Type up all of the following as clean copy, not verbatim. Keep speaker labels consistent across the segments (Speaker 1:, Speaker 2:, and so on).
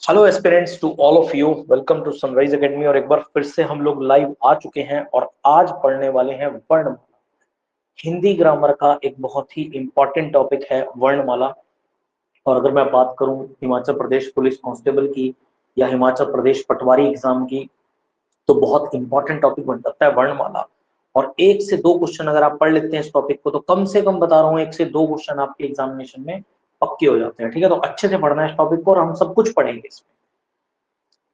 Speaker 1: Hello aspirants to all of you, welcome to Sunrise Academy. और एक बार फिर से हम लोग लाइव आ चुके हैं और आज पढ़ने वाले हैं वर्णमाला। हिंदी ग्रामर का एक बहुत ही इंपॉर्टेंट टॉपिक है वर्णमाला। और अगर मैं बात करूं हिमाचल प्रदेश पुलिस कांस्टेबल की या हिमाचल प्रदेश पटवारी एग्जाम की, तो बहुत इंपॉर्टेंट टॉपिक बन जाता है वर्णमाला। और एक से दो क्वेश्चन अगर आप पढ़ लेते हैं इस टॉपिक को, तो कम से कम बता रहा हूँ एक से दो क्वेश्चन आपके एग्जामिनेशन में पक्के हो जाते हैं। ठीक है, तो अच्छे से पढ़ना है इस टॉपिक को और हम सब कुछ पढ़ेंगे इसमें।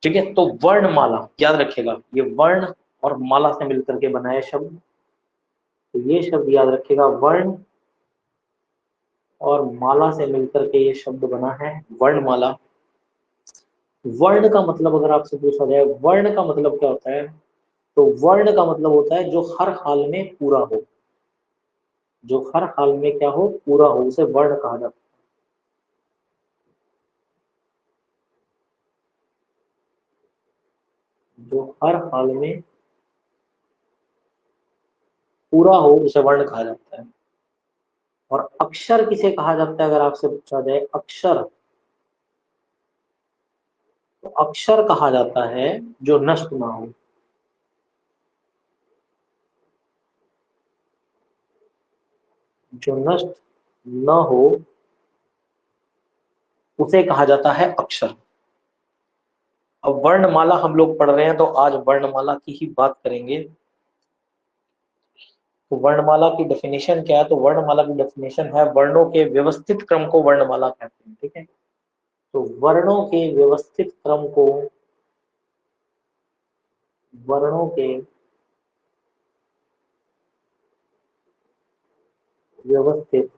Speaker 1: ठीक है, तो वर्णमाला याद रखिएगा, ये वर्ण और माला से मिलकर के बना है शब्द। तो ये शब्द याद रखिएगा, वर्ण और माला से मिलकर के ये शब्द बना है वर्णमाला। वर्ण का मतलब अगर आपसे पूछा जाए, वर्ण का मतलब क्या होता है, तो वर्ण का मतलब होता है जो हर हाल में पूरा हो। जो हर हाल में क्या हो, पूरा हो, उसे वर्ण कहा जाता है। जो हर हाल में पूरा हो उसे वर्ण कहा जाता है। और अक्षर किसे कहा जाता है अगर आपसे पूछा जाए, अक्षर, तो अक्षर कहा जाता है जो नष्ट ना हो। जो नष्ट न हो उसे कहा जाता है अक्षर। अब वर्णमाला हम लोग पढ़ रहे हैं, तो आज वर्णमाला की ही बात करेंगे। तो वर्णमाला की डेफिनेशन क्या है, तो वर्णमाला की डेफिनेशन है वर्णों के व्यवस्थित क्रम को वर्णमाला कहते हैं। ठीक है, तो वर्णों के व्यवस्थित क्रम को, वर्णों के व्यवस्थित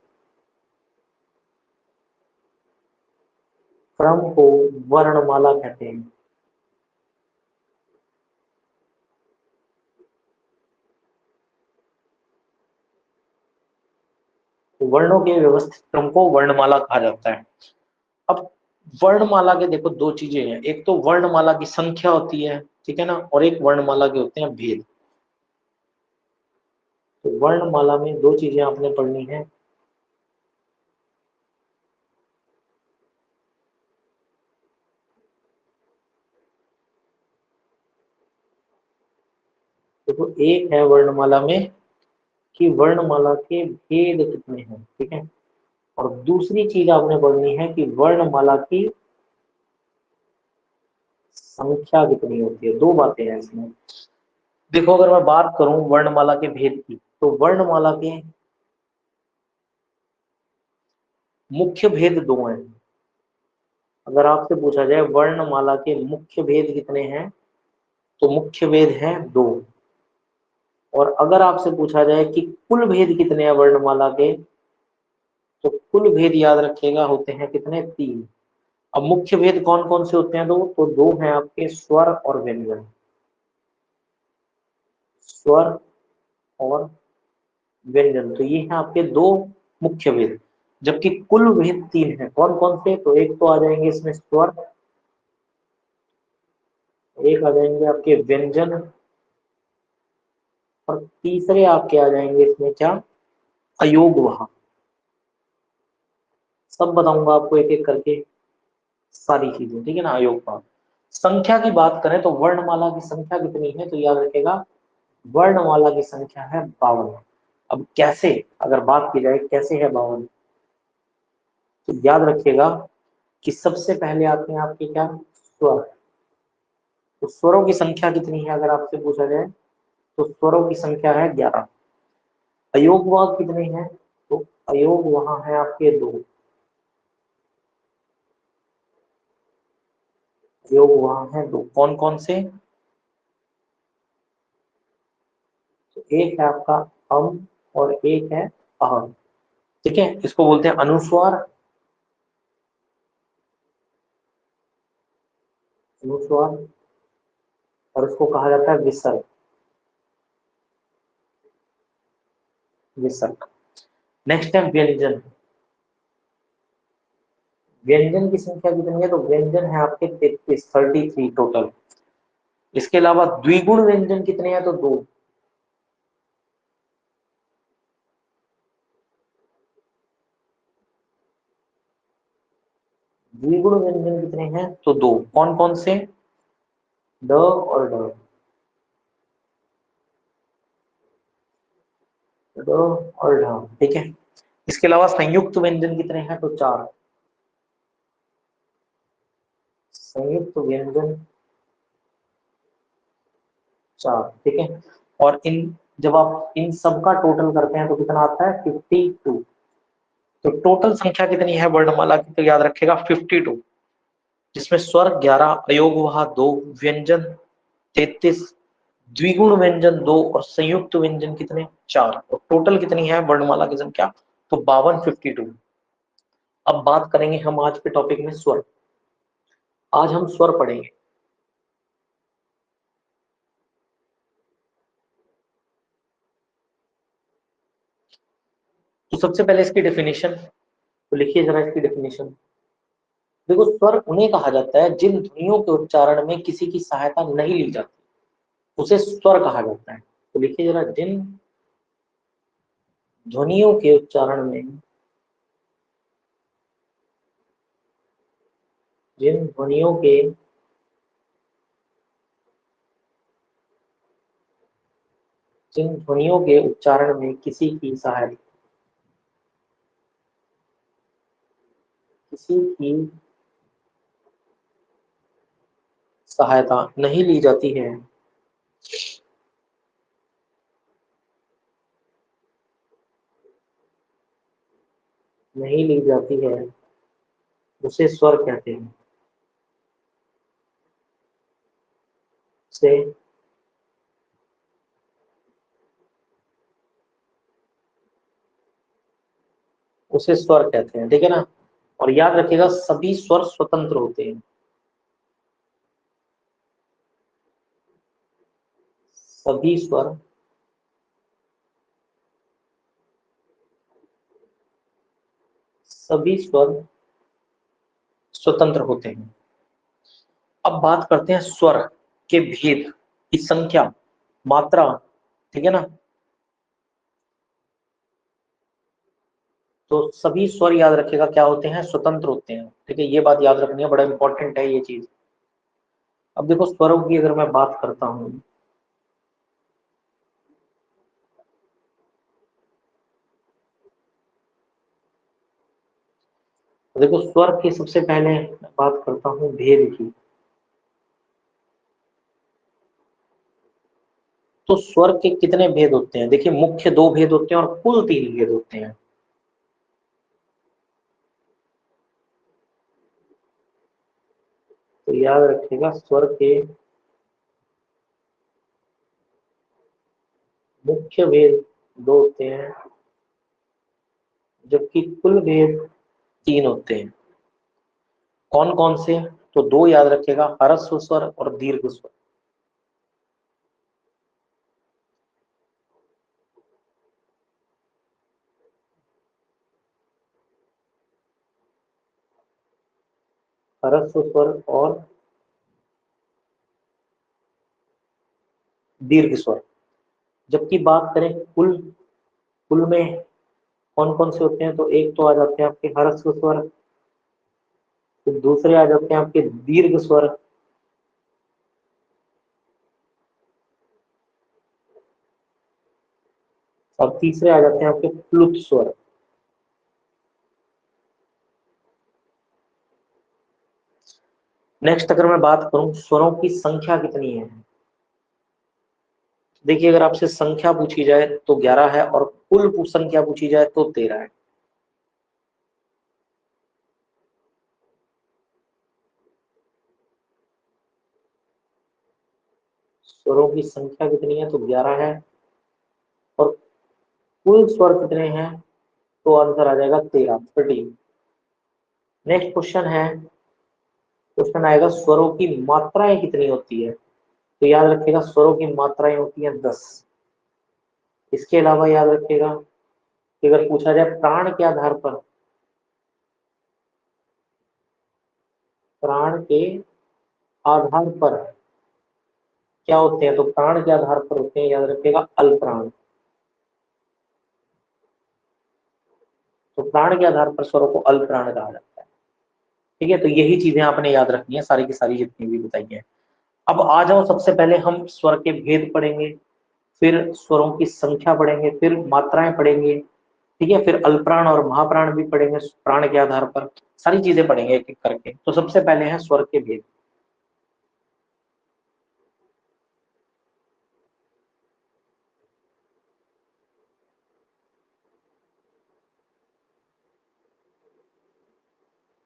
Speaker 1: क्रम को वर्णमाला कहते हैं। तो वर्णों के व्यवस्थित क्रम को वर्णमाला कहा जाता है। अब वर्णमाला के देखो दो चीजें हैं, एक तो वर्णमाला की संख्या होती है, ठीक है ना, और एक वर्णमाला के होते हैं भेद। तो वर्णमाला में दो चीजें आपने पढ़नी है। देखो, एक है वर्णमाला में कि वर्णमाला के भेद कितने हैं, ठीक है। और दूसरी चीज आपने पढ़नी है कि वर्णमाला की संख्या कितनी होती है। दो बातें हैं इसमें। देखो, अगर मैं बात करूं वर्णमाला के भेद की, तो वर्णमाला के मुख्य भेद दो हैं। अगर आपसे पूछा जाए वर्णमाला के मुख्य भेद कितने हैं, तो मुख्य भेद है दो। और अगर आपसे पूछा जाए कि कुल भेद कितने हैं वर्णमाला के, तो कुल भेद याद रखिएगा होते हैं कितने, तीन। अब मुख्य भेद कौन कौन से होते हैं, दो, तो दो हैं आपके, स्वर और व्यंजन। स्वर और व्यंजन, तो ये हैं आपके दो मुख्य भेद। जबकि कुल भेद तीन है। कौन कौन से, तो एक तो आ जाएंगे इसमें स्वर, एक आ जाएंगे आपके व्यंजन, और तीसरे आपके आ जाएंगे इसमें क्या, अयोग वहा। सब बताऊंगा आपको एक एक करके सारी चीजें, ठीक है ना। अयोग वहा। संख्या की बात करें तो वर्णमाला की संख्या कितनी है, तो याद रखेगा वर्णमाला की संख्या है 52। अब कैसे, अगर बात की जाए कैसे है 52, तो याद रखिएगा कि सबसे पहले आते हैं आपके क्या, स्वर। तो स्वरों की संख्या कितनी है अगर आपसे पूछा जाए, तो स्वरों की संख्या है 11। अयोग वाग कितने हैं, तो अयोग वहां है आपके दो। अयोग वहां है दो, कौन कौन से, तो एक है आपका अम और एक है अहम। ठीक है, इसको बोलते हैं अनुस्वार। अनुस्वार, और इसको कहा जाता है विसर्ग। विसर्ग। नेक्स्ट है व्यंजन। व्यंजन की संख्या कितनी है, तो व्यंजन है आपके 33, 33 टोटल। इसके अलावा द्विगुण व्यंजन कितने हैं, तो दो। द्विगुण व्यंजन कितने हैं? तो दो। कौन कौन से? ड और ड, ड और ढ, ठीक है। इसके अलावा संयुक्त व्यंजन कितने हैं? तो चार। संयुक्त व्यंजन चार, ठीक है। और इन, जब आप इन सब का टोटल करते हैं तो कितना आता है? 52। तो टोटल संख्या कितनी है वर्णमाला की? तो याद रखेगा 52, जिसमें स्वर 11, अयोगवाह 2, व्यंजन 33, द्विगुण व्यंजन 2 और संयुक्त व्यंजन कितने? 4। तो टोटल कितनी है वर्णमाला की संख्या? तो 52, 52। अब बात करेंगे हम आज के टॉपिक में स्वर। आज हम स्वर पढ़ेंगे। तो सबसे पहले इसकी डेफिनेशन, तो लिखिए जरा इसकी डेफिनेशन। देखो, स्वर उन्हें कहा जाता है जिन ध्वनियों के उच्चारण में किसी की सहायता नहीं ली जाती, उसे स्वर कहा जाता है। तो लिखिए जरा, जिन ध्वनियों के उच्चारण में, जिन ध्वनियों के जिन ध्वनियों के उच्चारण में किसी की सहायता नहीं ली जाती है, नहीं ली जाती है, उसे स्वर कहते हैं। से उसे स्वर कहते हैं, ठीक है ना। और याद रखिएगा, सभी स्वर स्वतंत्र होते हैं। सभी स्वर सभी स्वर स्वतंत्र होते हैं। अब बात करते हैं स्वर के भेद की संख्या, मात्रा, ठीक है ना। तो सभी स्वर याद रखिएगा क्या होते हैं? स्वतंत्र होते हैं, ठीक है। ये बात याद रखनी है, बड़ा इंपॉर्टेंट है ये चीज। अब देखो, स्वरों की अगर मैं बात करता हूं, तो देखो स्वर की सबसे पहले मैं बात करता हूं भेद की। तो स्वर के कितने भेद होते हैं? देखिए, मुख्य दो भेद होते हैं और कुल तीन भेद होते हैं। तो याद रखिएगा, स्वर के मुख्य भेद दो होते हैं, जबकि कुल भेद तीन होते हैं। कौन कौन से? तो दो याद रखिएगा, ह्रस्व स्वर और दीर्घ स्वर। ह्रस्व स्वर और दीर्घ स्वर। जबकि बात करें कुल, कुल में कौन कौन से होते हैं? तो एक तो आ जाते हैं आपके ह्रस्व स्वर, फिर दूसरे आ जाते हैं आपके दीर्घ स्वर, और तीसरे आ जाते हैं आपके प्लुत स्वर। नेक्स्ट अगर मैं बात करूं स्वरों की संख्या कितनी है, देखिए अगर आपसे संख्या पूछी जाए तो 11 है, और कुल संख्या पूछी जाए तो 13 है। स्वरों की संख्या कितनी है? तो 11 है। और कुल स्वर कितने हैं? तो आंसर आ जाएगा 13, 13। नेक्स्ट क्वेश्चन है, क्वेश्चन आएगा स्वरों की मात्राएं कितनी होती है? तो याद रखिएगा, स्वरों की मात्राएं होती है 10। इसके अलावा याद रखिएगा कि अगर पूछा जाए प्राण के आधार पर, प्राण के आधार पर क्या होते हैं? तो प्राण के आधार पर होते हैं, याद रखिएगा, अल्पप्राण। तो प्राण के आधार पर स्वरों को अल्पप्राण कहा जाता है, ठीक है, तो यही चीजें आपने याद रखनी है सारी की सारी जितनी भी बताई है। अब आ जाओ, सबसे पहले हम स्वर के भेद पढ़ेंगे, फिर स्वरों की संख्या पढ़ेंगे, फिर मात्राएं पढ़ेंगे, ठीक है, फिर अल्पप्राण और महाप्राण भी पढ़ेंगे प्राण के आधार पर, सारी चीजें पढ़ेंगे एक एक करके। तो सबसे पहले है स्वर के भेद।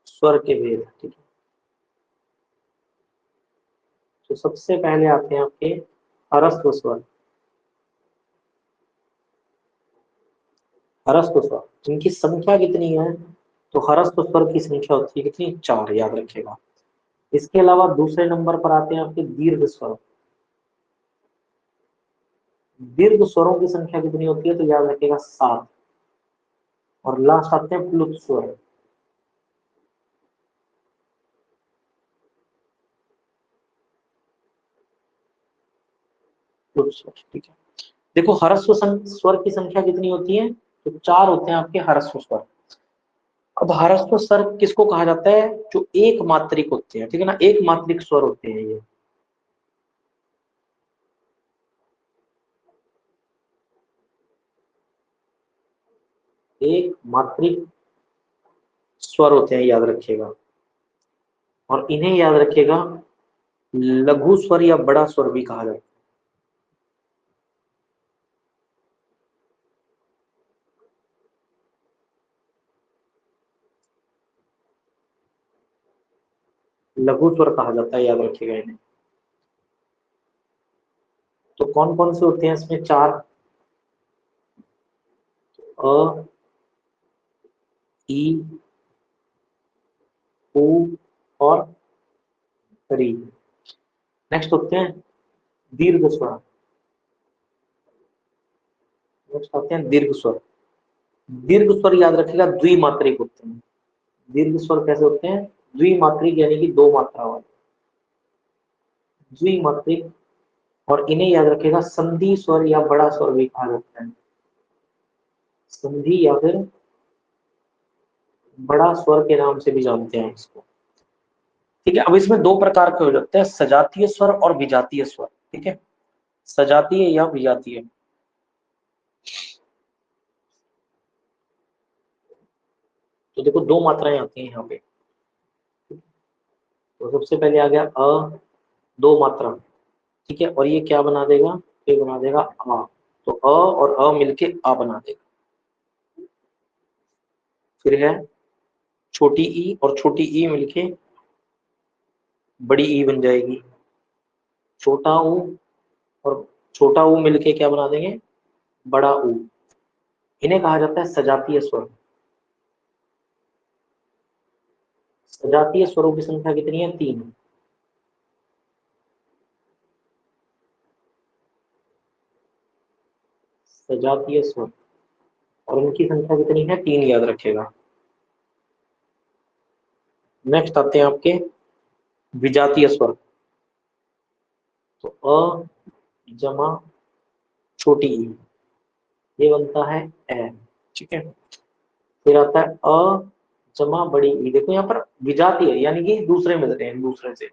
Speaker 1: स्वर के भेद, ठीक है। तो सबसे पहले आते हैं आपके ह्रस्व स्वर। ह्रस्व स्वर इनकी संख्या कितनी है? तो ह्रस्व स्वर की संख्या होती है कितनी? 4, याद रखिएगा। इसके अलावा दूसरे नंबर पर आते हैं आपके दीर्घ स्वर। दीर्घ स्वरों की संख्या कितनी होती है? तो याद रखिएगा 7। और लास्ट आते हैं प्लुत स्वर। प्लुत स्वर, ठीक है। देखो ह्रस्व स्वर की संख्या कितनी होती है? तो 4 होते हैं आपके ह्रस्व स्वर। अब ह्रस्व स्वर किसको कहा जाता है? जो एक मात्रिक होते हैं, ठीक है ना, एक मात्रिक स्वर होते हैं ये। एक मात्रिक स्वर होते हैं, याद रखिएगा। और इन्हें याद रखिएगा लघु स्वर या बड़ा स्वर भी कहा जाता है। लघु स्वर कहा जाता है, याद रखिएगा इन्हें। तो कौन कौन से होते हैं इसमें? 4। अ, ई, उ और री। नेक्स्ट होते हैं दीर्घ स्वर। नेक्स्ट आते हैं दीर्घ स्वर। दीर्घ स्वर याद रखिएगा द्विमात्रिक होते हैं। दीर्घ स्वर कैसे होते हैं? द्विमात्रिक यानी कि 2 मात्रा वाले। द्विमात्रिक। और इन्हें याद रखिएगा संधि स्वर या बड़ा स्वर भी कहा जाता है। संधि या फिर बड़ा स्वर के नाम से भी जानते हैं इसको, ठीक है। अब इसमें 2 प्रकार के हो जाते हैं, सजातीय स्वर और विजातीय स्वर, ठीक है। सजातीय या विजातीय। तो देखो 2 मात्राएं आती हैं यहाँ पे। तो सबसे पहले आ गया अ, 2 मात्रा, ठीक है। और ये क्या बना देगा? ये बना देगा आ। तो अ और अ मिलके आ बना देगा। फिर है छोटी ई और छोटी ई मिलके बड़ी ई बन जाएगी। छोटा ऊ और छोटा ऊ मिलके क्या बना देंगे? बड़ा ऊ। इन्हें कहा जाता है सजातीय स्वर। सजातीय स्वरों की संख्या कितनी है? 3। सजातीय स्वर, और उनकी संख्या कितनी है? 3, याद रखिएगा। नेक्स्ट आते हैं आपके विजातीय स्वर। तो अ जमा छोटी ई, ये बनता है ए, ठीक है। फिर आता है अ जमा बड़ी ई। देखो यहाँ पर विजातीय यानी कि दूसरे मिल रहे हैं दूसरे से।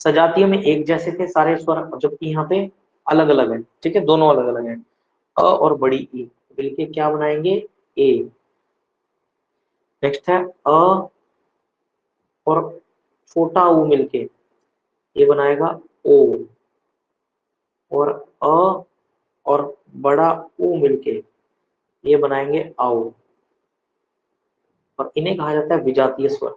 Speaker 1: सजातीय में एक जैसे थे सारे स्वर, जबकि यहाँ पे अलग अलग है, ठीक है, दोनों अलग अलग हैं। अ और बड़ी ई मिलके क्या बनाएंगे? ए। नेक्स्ट है अ और छोटा ऊ मिलके ये बनाएगा ओ। और अ और बड़ा ऊ मिलके ये बनाएंगे आओ। और इन्हें कहा जाता है विजातीय स्वर।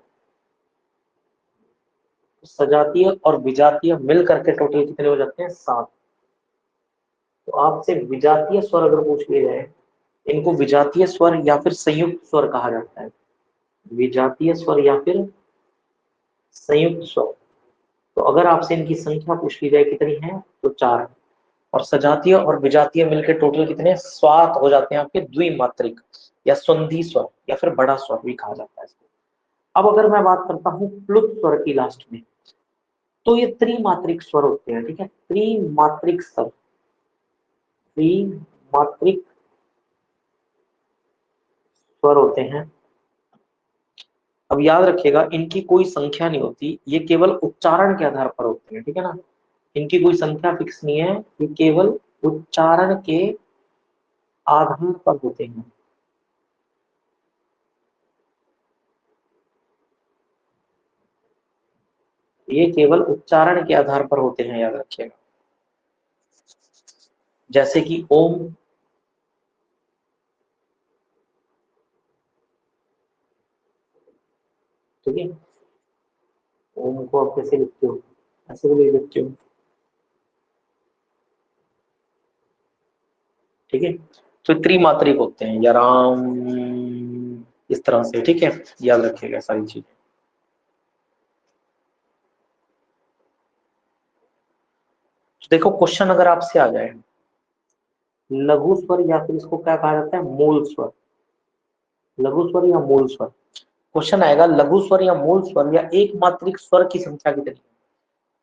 Speaker 1: सजातीय और विजातीय मिल करके टोटल कितने हो जाते हैं? 7। तो आपसे विजातीय स्वर अगर पूछ लिए जाए, इनको विजातीय स्वर या फिर संयुक्त स्वर कहा जाता है। विजातीय स्वर या फिर संयुक्त स्वर। तो अगर आपसे इनकी संख्या पूछ ली जाए कितनी है, तो 4। और सजातीय और विजातीय मिलकर टोटल कितने? 7 हो जाते हैं आपके द्विमात्रिक या संधि स्वर या फिर बड़ा स्वर भी कहा जाता है इसको। अब अगर मैं बात करता हूँ प्लुत स्वर की लास्ट में, तो ये त्रिमात्रिक स्वर होते हैं, ठीक है। त्रिमात्रिक स्वर, त्रिमात्रिक स्वर होते हैं। अब याद रखिएगा, इनकी कोई संख्या नहीं होती, ये केवल उच्चारण के आधार पर होते हैं, ठीक है ना। इनकी कोई संख्या फिक्स नहीं है, ये केवल उच्चारण के आधार पर होते हैं। ये केवल उच्चारण के आधार पर होते हैं, याद रखिएगा। जैसे कि ओम, ठीक है। ओम को आप कैसे लिखते हो, ऐसे भी लिख सकते हो, ठीक है। तो त्रिमात्रिक होते हैं, या राम, इस तरह से, ठीक है। याद रखिएगा सारी चीजें। तो देखो, क्वेश्चन अगर आपसे आ जाए, लघु स्वर या फिर इसको क्या कहा जाता है, मूल स्वर, लघु स्वर या मूल स्वर। क्वेश्चन आएगा लघु स्वर या मूल स्वर या एक मात्रिक स्वर की संख्या कितनी है,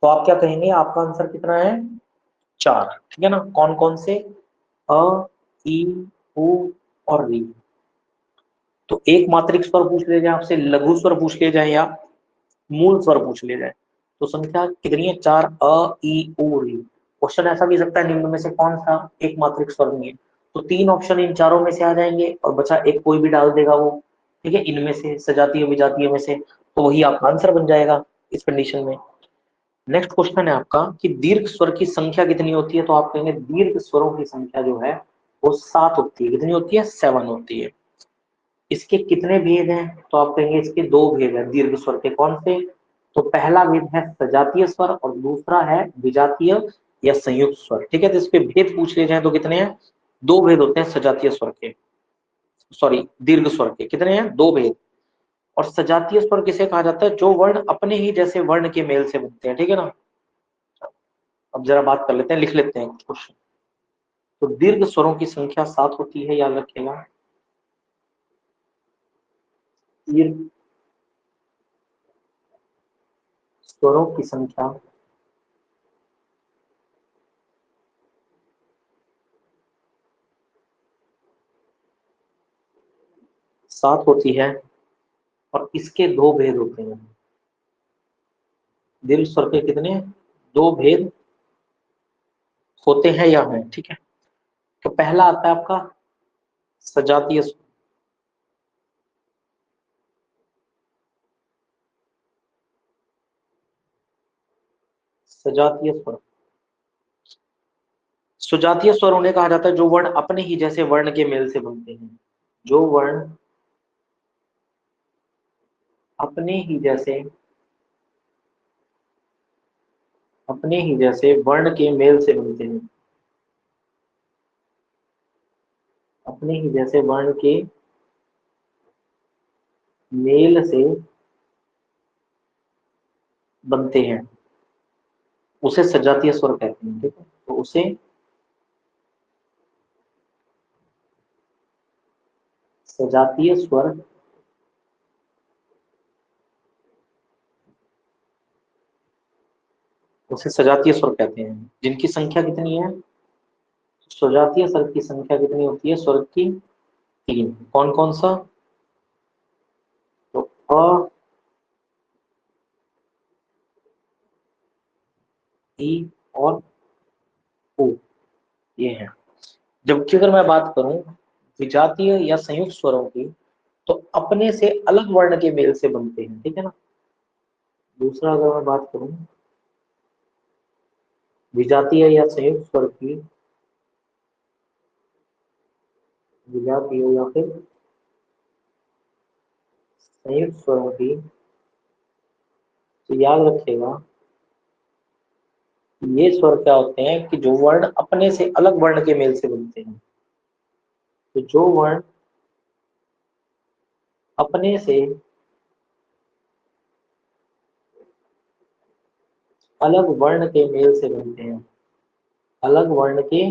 Speaker 1: तो आप क्या कहेंगे, आपका आंसर कितना है, 4, ठीक है ना। कौन कौन से, अ, ई, उ और री। तो एक मात्रिक स्वर पूछ ले जाए आपसे, लघु स्वर पूछ ले जाए, या मूल स्वर पूछ ले जाए, तो संख्या कितनी है, 4, अ, ई, उ, री। क्वेश्चन ऐसा भी सकता है, निम्न में से कौन सा एक मात्रिक स्वर नहीं है, तो 3 ऑप्शन इन चारों में से आ जाएंगे और बचा एक, कोई भी डाल देगा वो, ठीक है, इनमें से, सजातीय विजातीय में से, तो वही आपका आंसर बन जाएगा इस कंडीशन में। नेक्स्ट क्वेश्चन है आपका कि दीर्घ स्वर की संख्या कितनी होती है, तो आप कहेंगे दीर्घ स्वरों की संख्या जो है वो 7 होती है। कितनी होती है, 7 होती है। इसके कितने भेद हैं, तो आप कहेंगे इसके 2 भेद हैं दीर्घ स्वर के। कौन से, तो पहला भेद है सजातीय स्वर और दूसरा है विजातीय या संयुक्त स्वर, ठीक है। तो इसके भेद पूछ ले जाए तो कितने हैं, 2 भेद होते हैं सजातीय स्वर के, सॉरी दीर्घ स्वर के, कितने हैं, 2 भेद। और सजातीय स्वर किसे कहा जाता है, जो वर्ण अपने ही जैसे वर्ण के मेल से बनते हैं, ठीक है ना। अब जरा बात कर लेते हैं, लिख लेते हैं क्वेश्चन। तो दीर्घ स्वरों की संख्या 7 होती है, याद रखिएगा। दीर्घ स्वरों की संख्या 7 होती है और इसके 2 भेद होते हैं। दीर्घ स्वर के कितने, 2 भेद होते हैं या हैं, ठीक है। तो पहला आता है आपका सजातीय स्वर, सजातीय स्वर। सुजातीय स्वर उन्हें कहा जाता है जो वर्ण अपने ही जैसे वर्ण के मेल से बनते हैं, जो वर्ण अपने ही जैसे, अपने ही जैसे वर्ण के मेल से बनते हैं, अपने ही जैसे वर्ण के मेल से बनते हैं, उसे सजातीय स्वर कहते हैं, ठीक है। तो उसे सजातीय स्वर, उसे सजातीय स्वर कहते हैं, जिनकी संख्या कितनी है, सजातीय स्वर की संख्या कितनी होती है, स्वर की 3। कौन कौन सा, तो अ, ई और उ, ये है। जबकि अगर मैं बात करूं विजातीय या संयुक्त स्वरों की, तो अपने से अलग वर्ण के मेल से बनते हैं, ठीक है ना। दूसरा अगर मैं बात करूं विजातीय या संयुक्त स्वर की, विजातीय या फिर संयुक्त स्वरों की, तो याद रखिएगा ये स्वर क्या होते हैं कि जो वर्ण अपने से अलग वर्ण के मेल से बनते हैं। तो जो वर्ण अपने से अलग वर्ण के मेल से बनते हैं, अलग वर्ण के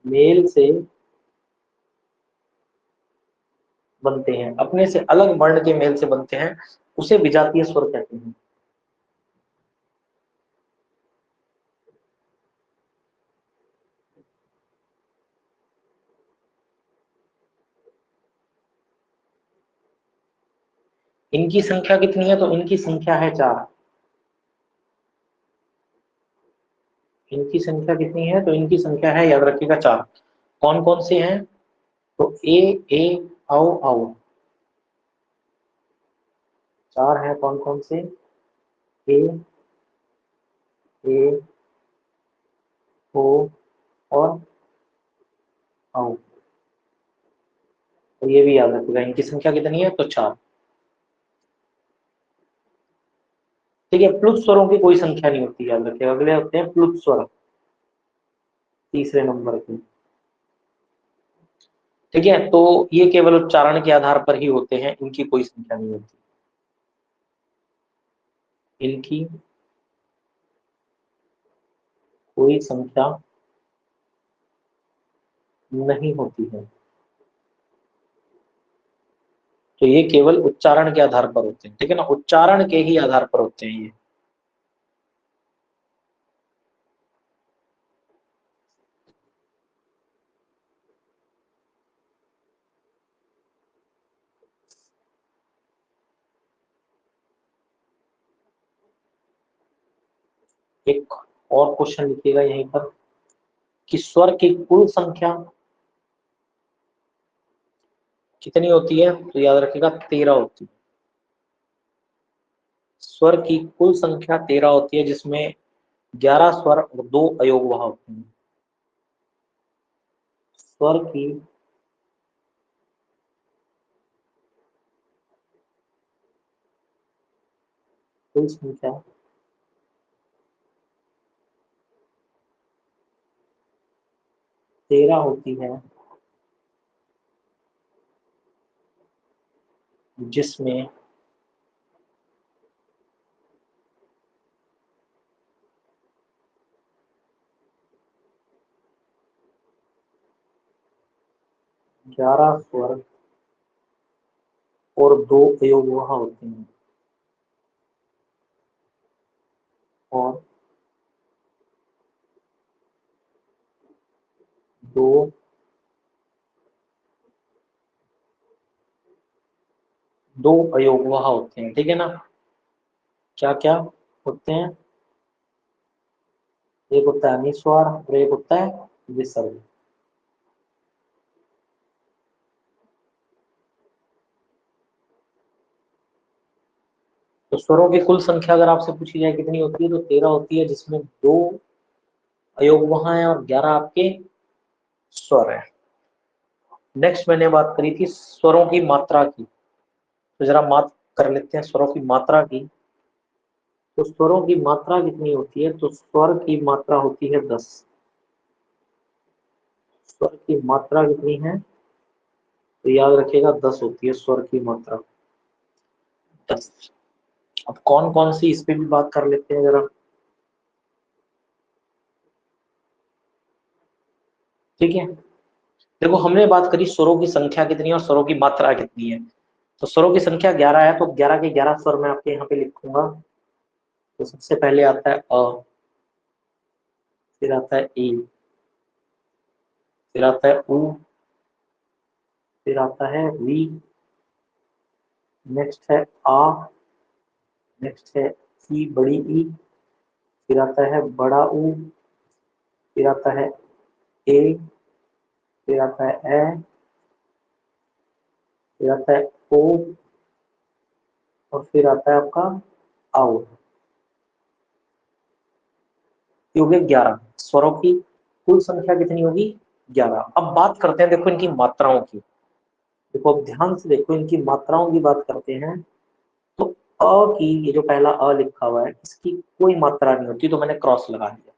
Speaker 1: मेल से बनते हैं, अपने से अलग वर्ण के मेल से बनते हैं, उसे विजातीय स्वर कहते हैं। इनकी संख्या कितनी है? तो इनकी संख्या है 4। इनकी संख्या कितनी है? तो इनकी संख्या है, याद रखिएगा, 4। कौन कौन से हैं? तो ए आओ आओ, 4 हैं। कौन कौन से? ए ए ओ और आओ। तो ये भी याद रखिएगा, इनकी संख्या कितनी है? तो 4। ठीक है, प्लुत स्वरों की कोई संख्या नहीं होती, याद रखिएगा। अगले होते हैं प्लुत स्वर, तीसरे नंबर के। ठीक है, तो ये केवल उच्चारण के आधार पर ही होते हैं, इनकी कोई संख्या नहीं होती। इनकी कोई संख्या नहीं होती है। तो ये केवल उच्चारण के आधार पर होते हैं, ठीक है ना, उच्चारण के ही आधार पर होते हैं ये। एक और क्वेश्चन लिखिएगा यहीं पर कि स्वर की कुल संख्या कितनी होती है? तो याद रखिएगा 13 होती है। स्वर की कुल संख्या 13 होती है, जिसमें 11 स्वर और 2 अयोगवाह होते हैं। स्वर की कुल संख्या 13 होती है, जिसमें 11 स्वर और 2 अयोगवाह होते हैं। और 2 अयोगवाह होते हैं, ठीक है ना। क्या क्या होते हैं? एक होता है निस्वार और एक होता है विसर्ग। तो स्वरों की कुल संख्या अगर आपसे पूछी जाए कितनी होती है, तो 13 होती है, जिसमें 2 अयोगवाह हैं और 11 आपके स्वर हैं। नेक्स्ट मैंने बात करी थी स्वरों की मात्रा की, तो जरा बात कर लेते हैं स्वरों की मात्रा की। तो स्वरों की मात्रा कितनी होती है? तो स्वर की मात्रा होती है 10। स्वर की मात्रा कितनी है? तो याद रखिएगा 10 होती है स्वर की मात्रा, 10। अब कौन कौन सी, इस पे भी बात कर लेते हैं जरा। ठीक है, देखो हमने बात करी स्वरों की संख्या कितनी है और स्वरों की मात्रा कितनी है। तो स्वरों की संख्या 11 है, तो 11 के 11 स्वर मैं आपके यहाँ पे लिखूंगा। तो सबसे पहले आता है अ, फिर आता है ई, फिर आता है उ, फिर आता है वी, नेक्स्ट है आ, नेक्स्ट है ई बड़ी ई, फिर आता है बड़ा ऊ, फिर आता है ए, फिर आता है ए, फिर आता है ओ, और फिर आता है आपका आओ। ये हो गए 11 स्वरों की कुल संख्या कितनी होगी? 11। अब बात करते हैं, देखो इनकी मात्राओं की। देखो अब ध्यान से देखो, इनकी मात्राओं की बात करते हैं। तो अ की, ये जो पहला अ लिखा हुआ है, इसकी कोई मात्रा नहीं होती, तो मैंने क्रॉस लगा दिया।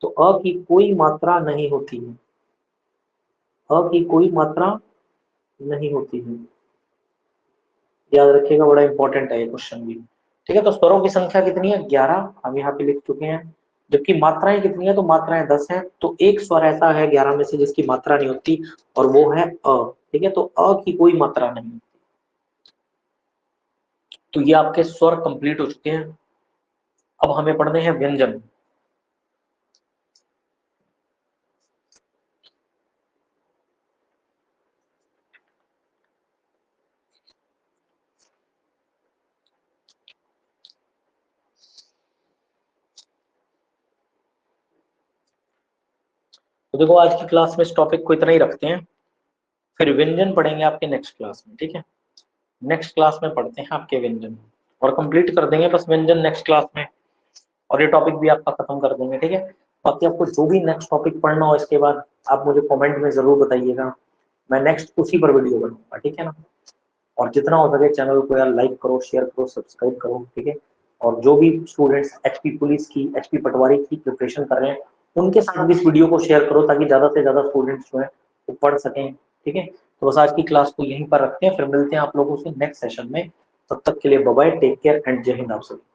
Speaker 1: तो अ की कोई मात्रा नहीं होती है, अ की कोई मात्रा नहीं होती है, याद रखिएगा, बड़ा इंपॉर्टेंट है ये क्वेश्चन भी। ठीक है, तो स्वरों की संख्या कितनी है? 11, हम यहाँ पे लिख चुके हैं। जबकि मात्राएं कितनी है? तो मात्राएं 10 हैं। तो एक स्वर ऐसा है 11 में से जिसकी मात्रा नहीं होती, और वो है अ। ठीक है, तो अ की कोई मात्रा नहीं। तो ये आपके स्वर कंप्लीट हो चुके हैं। अब हमें पढ़ने हैं व्यंजन। तो देखो, आज की क्लास में इस टॉपिक को इतना ही रखते हैं, फिर व्यंजन पढ़ेंगे आपके नेक्स्ट क्लास में। ठीक है, नेक्स्ट क्लास में पढ़ते हैं आपके व्यंजन, और कंप्लीट कर देंगे बस व्यंजन नेक्स्ट क्लास में, और ये टॉपिक भी आपका खत्म कर देंगे। ठीक है, बाकी आपको जो भी नेक्स्ट टॉपिक पढ़ना हो इसके बाद आप मुझे कमेंट में जरूर बताइएगा, मैं नेक्स्ट उसी पर वीडियो बनाऊंगा। ठीक है ना, और जितना हो सके चैनल को यार लाइक करो, शेयर करो, सब्सक्राइब करो। ठीक है, और जो भी स्टूडेंट्स एचपी पुलिस की, एचपी पटवारी की प्रिपरेशन कर रहे हैं, उनके साथ भी इस वीडियो को शेयर करो, ताकि ज्यादा से ज्यादा स्टूडेंट्स जो है वो पढ़ सकें। ठीक है, तो बस आज की क्लास को यहीं पर रखते हैं, फिर मिलते हैं आप लोगों से नेक्स्ट सेशन में। तब तक के लिए bye bye, take care and जय हिंद आप सभी।